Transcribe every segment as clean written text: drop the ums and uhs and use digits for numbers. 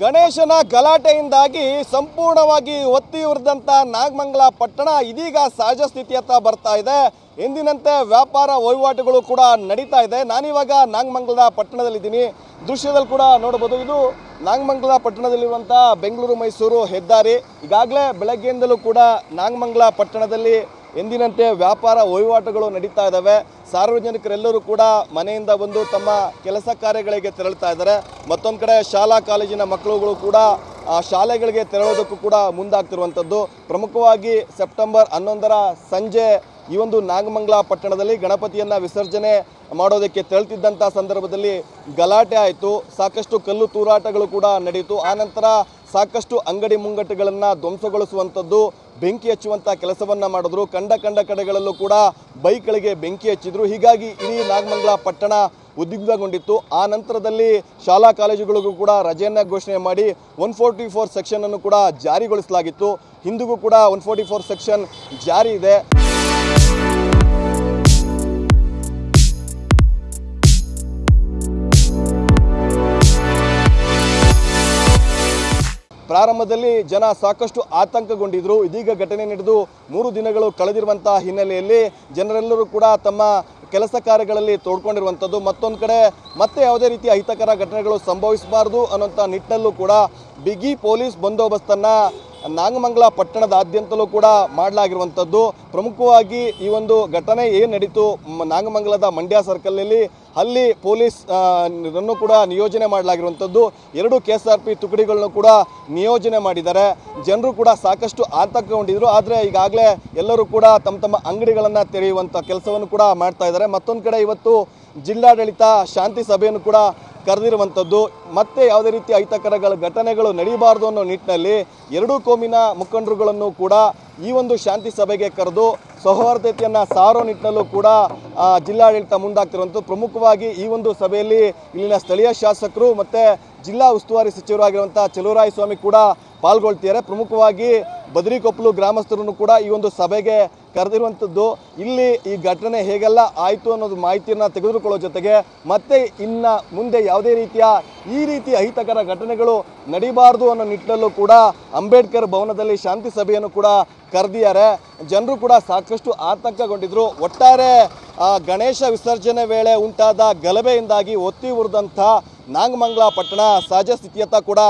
ಗಣೇಶನ ಗಲಾಟೆಯಿಂದಾಗಿ ಸಂಪೂರ್ಣವಾಗಿ ಒತ್ತಿ ಉರಿದಂತ ನಾಗಮಂಗಲ ಪಟ್ಟಣ ಇದೀಗ ಸಹಜ ಸ್ಥಿತಿಯತ್ತ ಬರ್ತಾ ಇದೆ. ಎಂದಿನಂತೆ ವ್ಯಾಪಾರ ವಹಿವಾಟುಗಳು ಕೂಡ ನಡೀತಾ ಇದೆ. ನಾನಿವಾಗ ನಾಗಮಂಗಲದ ಪಟ್ಟಣದಲ್ಲಿದ್ದೀನಿ. ದೃಶ್ಯದಲ್ಲಿ ಕೂಡ ನೋಡಬಹುದು, ಇದು ನಾಗಮಂಗಲ ಪಟ್ಟಣದಲ್ಲಿರುವಂಥ ಬೆಂಗಳೂರು ಮೈಸೂರು ಹೆದ್ದಾರಿ. ಈಗಾಗಲೇ ಬೆಳಗ್ಗೆಯಿಂದಲೂ ಕೂಡ ನಾಗಮಂಗಲ ಪಟ್ಟಣದಲ್ಲಿ ಎಂದಿನಂತೆ ವ್ಯಾಪಾರ ವಹಿವಾಟುಗಳು ನಡೀತಾ ಇದ್ದಾವೆ. ಸಾರ್ವಜನಿಕರೆಲ್ಲರೂ ಕೂಡ ಮನೆಯಿಂದ ಬಂದು ತಮ್ಮ ಕೆಲಸ ಕಾರ್ಯಗಳಿಗೆ ತೆರಳುತ್ತಾ ಇದ್ದಾರೆ. ಮತ್ತೊಂದು ಕಡೆ ಶಾಲಾ ಕಾಲೇಜಿನ ಮಕ್ಕಳುಗಳು ಕೂಡ ಶಾಲೆಗಳಿಗೆ ತೆರಳೋದಕ್ಕೂ ಕೂಡ ಮುಂದಾಗ್ತಿರುವಂಥದ್ದು. ಪ್ರಮುಖವಾಗಿ ಸೆಪ್ಟೆಂಬರ್ 11ರ ಸಂಜೆ ಈ ಒಂದು ನಾಗಮಂಗಲ ಪಟ್ಟಣದಲ್ಲಿ ಗಣಪತಿಯನ್ನು ವಿಸರ್ಜನೆ ಮಾಡೋದಕ್ಕೆ ತೆರಳುತ್ತಿದ್ದಂಥ ಸಂದರ್ಭದಲ್ಲಿ ಗಲಾಟೆ ಆಯಿತು. ಸಾಕಷ್ಟು ಕಲ್ಲು ತೂರಾಟಗಳು ಕೂಡ ನಡೆಯಿತು. ಆನಂತರ ಸಾಕಷ್ಟು ಅಂಗಡಿ ಮುಂಗಟ್ಟುಗಳನ್ನು ಧ್ವಂಸಗೊಳಿಸುವಂಥದ್ದು, ಬೆಂಕಿ ಹಚ್ಚುವಂಥ ಕೆಲಸವನ್ನು ಮಾಡಿದ್ರು. ಕಂಡ ಕಡೆಗಳಲ್ಲೂ ಕೂಡ ಬೈಕ್ಗಳಿಗೆ ಬೆಂಕಿ ಹಚ್ಚಿದ್ರು. ಹೀಗಾಗಿ ಇಡೀ ನಾಗಮಂಗಲ ಪಟ್ಟಣ ಉದ್ವಿಗ್ನಗೊಂಡಿತ್ತು. ಆ ನಂತರದಲ್ಲಿ ಶಾಲಾ ಕಾಲೇಜುಗಳಿಗೂ ಕೂಡ ರಜೆಯನ್ನು ಘೋಷಣೆ ಮಾಡಿ 144 ಸೆಕ್ಷನ್ ಅನ್ನು ಕೂಡ ಜಾರಿಗೊಳಿಸಲಾಗಿತ್ತು. ಇಂದಿಗೂ ಕೂಡ 144 ಸೆಕ್ಷನ್ ಜಾರಿ ಇದೆ. ಪ್ರಾರಂಭದಲ್ಲಿ ಜನ ಸಾಕಷ್ಟು ಆತಂಕಗೊಂಡಿದ್ರು. ಇದೀಗ ಘಟನೆ ನಡೆದು 3 ದಿನಗಳು ಕಳೆದಿರುವಂತಹ ಹಿನ್ನೆಲೆಯಲ್ಲಿ ಜನರೆಲ್ಲರೂ ಕೂಡ ತಮ್ಮ ಕೆಲಸ ಕಾರ್ಯಗಳಲ್ಲಿ ತೋಡ್ಕೊಂಡಿರುವಂಥದ್ದು. ಮತ್ತೊಂದು ಕಡೆ ಮತ್ತೆ ಯಾವುದೇ ರೀತಿಯ ಅಹಿತಕರ ಘಟನೆಗಳು ಸಂಭವಿಸಬಾರದು ಅನ್ನೋಂಥ ನಿಟ್ಟಿನಲ್ಲೂ ಕೂಡ ಬಿಗಿ ಪೊಲೀಸ್ ಬಂದೋಬಸ್ತನ್ನು ನಾಗಮಂಗಲ ಪಟ್ಟಣದಾದ್ಯಂತಲೂ ಕೂಡ ಮಾಡಲಾಗಿರುವಂಥದ್ದು. ಪ್ರಮುಖವಾಗಿ ಈ ಒಂದು ಘಟನೆ ಏನು ನಡೀತು ನಾಗಮಂಗಲದ ಮಂಡ್ಯ ಸರ್ಕಲ್ನಲ್ಲಿ, ಅಲ್ಲಿ ಪೊಲೀಸ್ ರನ್ನು ಕೂಡ ನಿಯೋಜನೆ ಮಾಡಲಾಗಿರುವಂಥದ್ದು. 2 KSRP ತುಕಡಿಗಳನ್ನು ಕೂಡ ನಿಯೋಜನೆ ಮಾಡಿದ್ದಾರೆ. ಜನರು ಕೂಡ ಸಾಕಷ್ಟು ಆತಂಕಗೊಂಡಿದ್ರು. ಆದರೆ ಈಗಾಗಲೇ ಎಲ್ಲರೂ ಕೂಡ ತಮ್ಮ ಅಂಗಡಿಗಳನ್ನು ತೆರೆಯುವಂಥ ಕೆಲಸವನ್ನು ಕೂಡ ಮಾಡ್ತಾ ಇದ್ದಾರೆ. ಮತ್ತೊಂದು ಕಡೆ ಇವತ್ತು ಜಿಲ್ಲಾಡಳಿತ ಶಾಂತಿ ಸಭೆಯನ್ನು ಕೂಡ ಕರೆದಿರುವಂಥದ್ದು. ಮತ್ತೆ ಯಾವುದೇ ರೀತಿಯ ಅಹಿತಕರ ಘಟನೆಗಳು ನಡೀಬಾರ್ದು ಅನ್ನೋ ನಿಟ್ಟಿನಲ್ಲಿ 2 ಕೋಮಿನ ಮುಖಂಡರುಗಳನ್ನು ಕೂಡ ಈ ಒಂದು ಶಾಂತಿ ಸಭೆಗೆ ಕರೆದು ಸೌಹಾರ್ದತೆಯನ್ನು ಸಾರೋ ನಿಟ್ಟಿನಲ್ಲೂ ಕೂಡ ಜಿಲ್ಲಾಡಳಿತ ಮುಂದಾಗ್ತಿರುವಂಥದ್ದು. ಪ್ರಮುಖವಾಗಿ ಈ ಒಂದು ಸಭೆಯಲ್ಲಿ ಇಲ್ಲಿನ ಸ್ಥಳೀಯ ಶಾಸಕರು ಮತ್ತು ಜಿಲ್ಲಾ ಉಸ್ತುವಾರಿ ಸಚಿವರಾಗಿರುವಂಥ ಚಲುವರಾಯಸ್ವಾಮಿ ಕೂಡ ಪಾಲ್ಗೊಳ್ತಿದ್ದಾರೆ. ಪ್ರಮುಖವಾಗಿ ಬದರಿಕೊಪ್ಪಲು ಗ್ರಾಮಸ್ಥರನ್ನು ಕೂಡ ಈ ಒಂದು ಸಭೆಗೆ ಕರೆದಿರುವಂಥದ್ದು. ಇಲ್ಲಿ ಈ ಘಟನೆ ಹೇಗೆಲ್ಲ ಆಯಿತು ಅನ್ನೋದು ಮಾಹಿತಿಯನ್ನು ತೆಗೆದುಕೊಳ್ಳೋ ಜೊತೆಗೆ ಮತ್ತೆ ಇನ್ನು ಮುಂದೆ ಯಾವುದೇ ರೀತಿಯ ಈ ರೀತಿ ಅಹಿತಕರ ಘಟನೆಗಳು ನಡೀಬಾರ್ದು ಅನ್ನೋ ನಿಟ್ಟಿನಲ್ಲೂ ಕೂಡ ಅಂಬೇಡ್ಕರ್ ಭವನದಲ್ಲಿ ಶಾಂತಿ ಸಭೆಯನ್ನು ಕೂಡ ಕರೆದಿದ್ದಾರೆ. ಜನರು ಕೂಡ ಸಾಕಷ್ಟು ಆತಂಕಗೊಂಡಿದ್ರು. ಒಟ್ಟಾರೆ ಗಣೇಶ ವಿಸರ್ಜನೆ ವೇಳೆ ಉಂಟಾದ ಗಲಭೆಯಿಂದಾಗಿ ಒತ್ತಿ ಉರಿದಂಥ ನಾಗಮಂಗಲ ಪಟ್ಟಣ ಸಹಜ ಸ್ಥಿತಿಯತ್ತ ಕೂಡ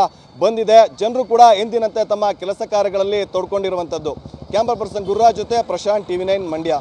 ಬಂದಿದೆ. ಜನರು ಕೂಡ ಎಂದಿನಂತೆ ತಮ್ಮ ಕೆಲಸ ಕಾರ್ಯಗಳಲ್ಲಿ ತೊಡ್ಕೊಂಡಿರುವಂಥದ್ದು. ಕ್ಯಾಮರಾ ಪರ್ಸನ್ ಗುರುರಾಜ್ ಜೊತೆ ಪ್ರಶಾಂತ್, TV9 ಮಂಡ್ಯ.